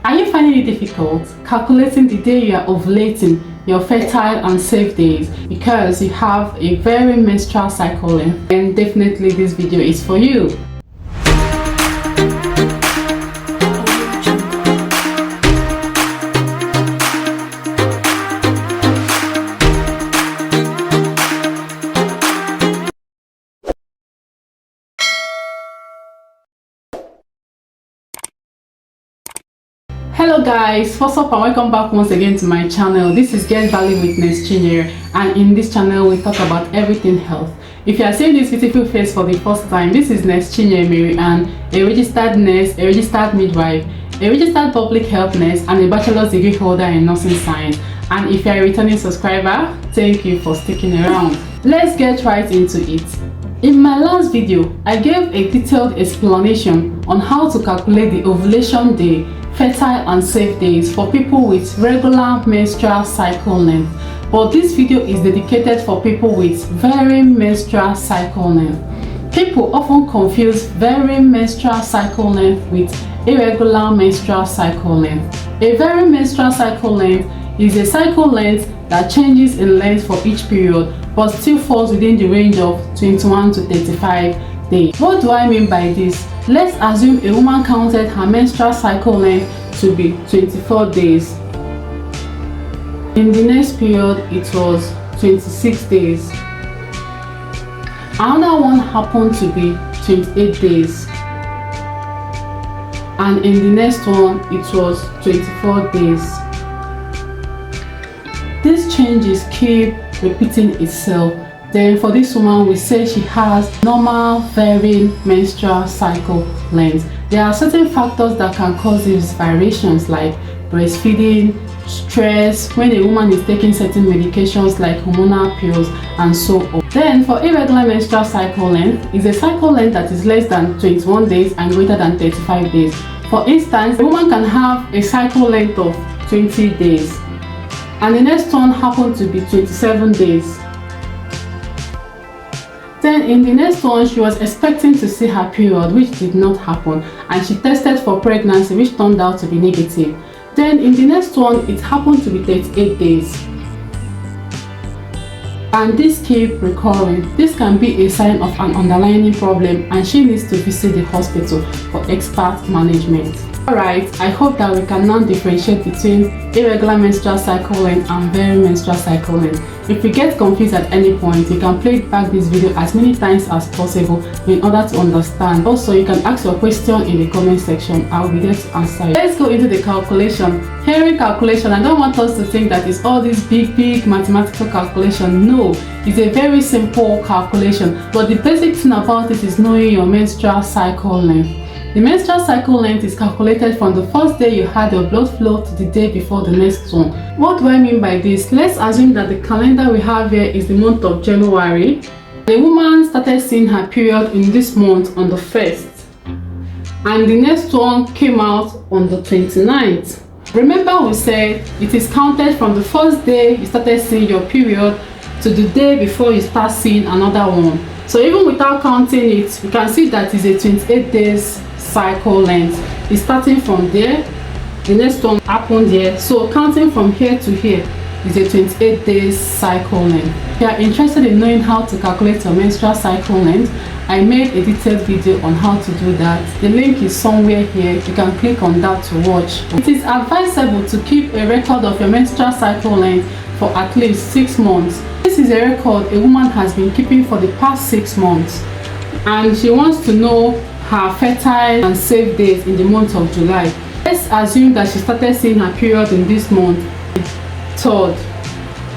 Are you finding it difficult calculating the day you are ovulating, your fertile and safe days, because you have a very menstrual cycle length? Then definitely this video is for you. Hello guys, what's up and welcome back once again to my channel. This is Get Value with Nurse Chinyere, and in this channel we talk about everything health. If you are seeing this beautiful face for the first time, this is Nurse Chinyere Mary, and a registered nurse, a registered midwife, a registered public health nurse, and a bachelor's degree holder in nursing science. And if you are a returning subscriber, thank you for sticking around. Let's get right into it. In my last video, I gave a detailed explanation on how to calculate the ovulation day, fertile and safe days for people with regular menstrual cycle length. But this video is dedicated for people with varying menstrual cycle length. People often confuse varying menstrual cycle length with irregular menstrual cycle length. A varying menstrual cycle length is a cycle length that changes in length for each period but still falls within the range of 21 to 35 days. What do I mean by this? Let's assume a woman counted her menstrual cycle length to be 24 days. In the next period, it was 26 days. Another one happened to be 28 days. And in the next one, it was 24 days. These changes keep repeating itself. Then for this woman, we say she has normal varying menstrual cycle length. There are certain factors that can cause these variations, like breastfeeding, stress, when a woman is taking certain medications like hormonal pills, and so on. Then for irregular menstrual cycle length, is a cycle length that is less than 21 days and greater than 35 days. For instance, a woman can have a cycle length of 20 days, and the next one happened to be 27 days. Then in the next one, she was expecting to see her period, which did not happen, and she tested for pregnancy, which turned out to be negative. Then in the next one, it happened to be 38 days. And this keep recurring. This can be a sign of an underlying problem, and she needs to visit the hospital for expert management. Alright, I hope that we can now differentiate between irregular menstrual cycle length and varying menstrual cycle length. If you get confused at any point, you can play back this video as many times as possible in order to understand. Also, you can ask your question in the comment section. I'll be there to answer it. Let's go into the calculation. Hearing calculation, I don't want us to think that it's all this big mathematical calculation. No, it's a very simple calculation, but the basic thing about it is knowing your menstrual cycle length. The menstrual cycle length is calculated from the first day you had your blood flow to the day before the next one. What do I mean by this? Let's assume that the calendar we have here is the month of January. The woman started seeing her period in this month on the 1st, and the next one came out on the 29th. Remember, we said it is counted from the first day you started seeing your period to the day before you start seeing another one. So even without counting it, you can see that it's a 28 days cycle length. It's starting from there, the next one happened here, so counting from here to here is a 28 days cycle length. If you are interested in knowing how to calculate your menstrual cycle length, I made a detailed video on how to do that. The link is somewhere here. You can click on that to watch. It is advisable to keep a record of your menstrual cycle length for at least 6 months. This is a record a woman has been keeping for the past 6 months, and she wants to know her fertile and safe days in the month of July. Let's assume that she started seeing her period in this month, 3rd.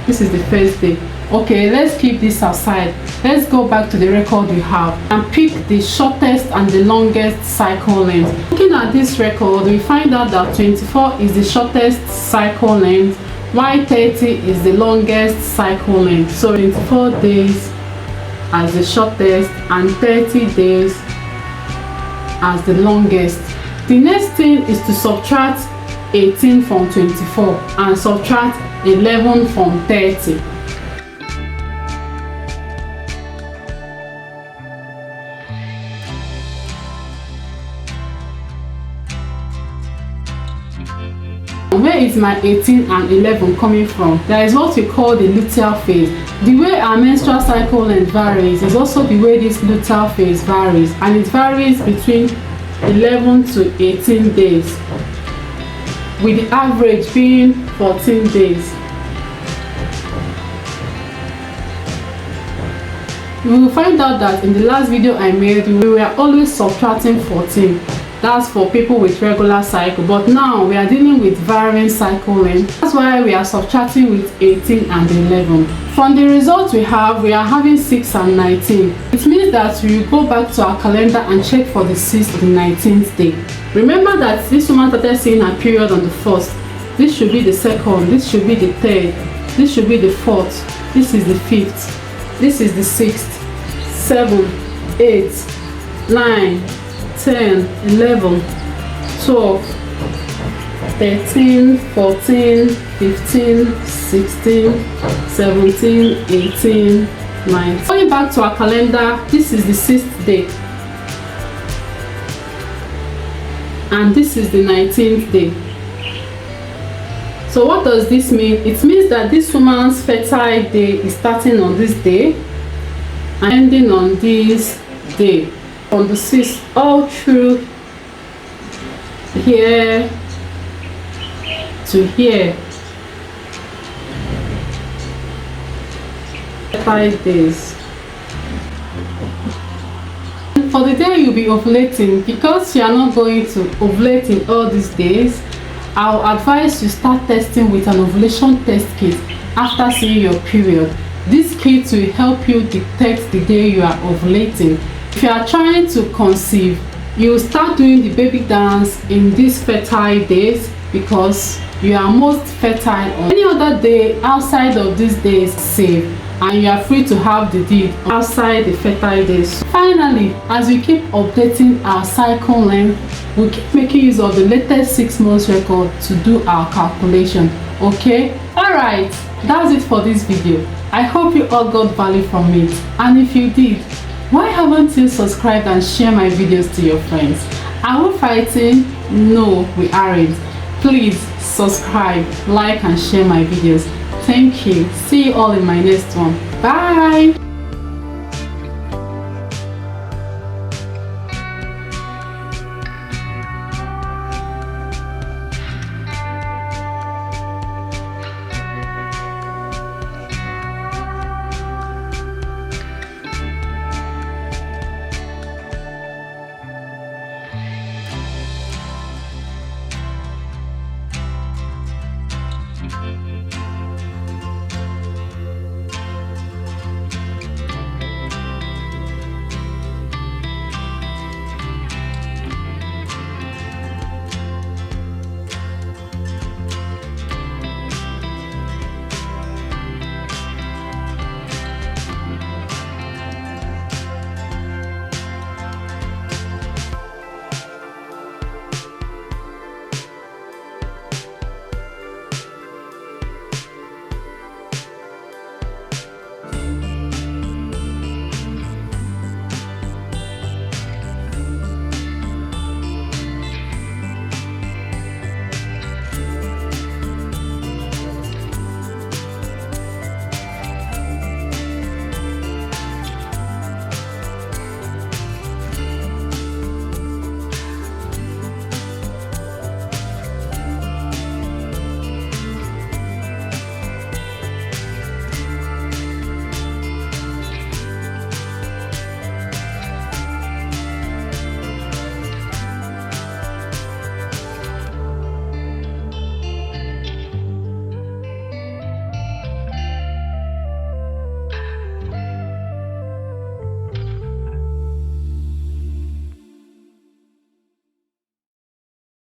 This is the first day. Okay, let's keep this aside. Let's go back to the record you have and pick the shortest and the longest cycle length. Looking at this record, we find out that 24 is the shortest cycle length, while 30 is the longest cycle length. So 24 days as the shortest and 30 days as the longest. The next thing is to subtract 18 from 24 and subtract 11 from 30. where is my 18 and 11 coming from? There is what we call the luteal phase. The way our menstrual cycle length varies is also the way this luteal phase varies, and it varies between 11 to 18 days, with the average being 14 days. You will find out that in the last video I made, we were always subtracting 14. That's for people with regular cycle, but now we are dealing with varying cycle length. That's why we are subtracting with 18 and 11. From the results we are having 6 and 19. It means that we will go back to our calendar and check for the 6th to the 19th day. Remember that this woman started seeing her period on the 1st. This should be the 2nd, this should be the 3rd, this should be the 4th, this is the 5th, this is the 6th, 7, 8, 9, 10, 11, 12, 13, 14, 15, 16, 17, 18, 19. Going back to our calendar, this is the 6th day. And this is the 19th day. So what does this mean? It means that this woman's fertile day is starting on this day and ending on this day. On the 6th, all through here to here. 5 days. For the day you'll be ovulating, because you are not going to ovulate in all these days, I'll advise you start testing with an ovulation test kit after seeing your period. This kit will help you detect the day you are ovulating. If you are trying to conceive, you will start doing the baby dance in these fertile days because you are most fertile on any other day outside of these days safe, and you are free to have the deed outside the fertile days. Finally, as we keep updating our cycle length, we keep making use of the latest 6 months record to do our calculation. Okay? Alright, that's it for this video. I hope you all got value from it, and if you did, why haven't you subscribed and share my videos to your friends? Are we fighting? No, we aren't. Please subscribe, like and share my videos. Thank you. See you all in my next one. Bye.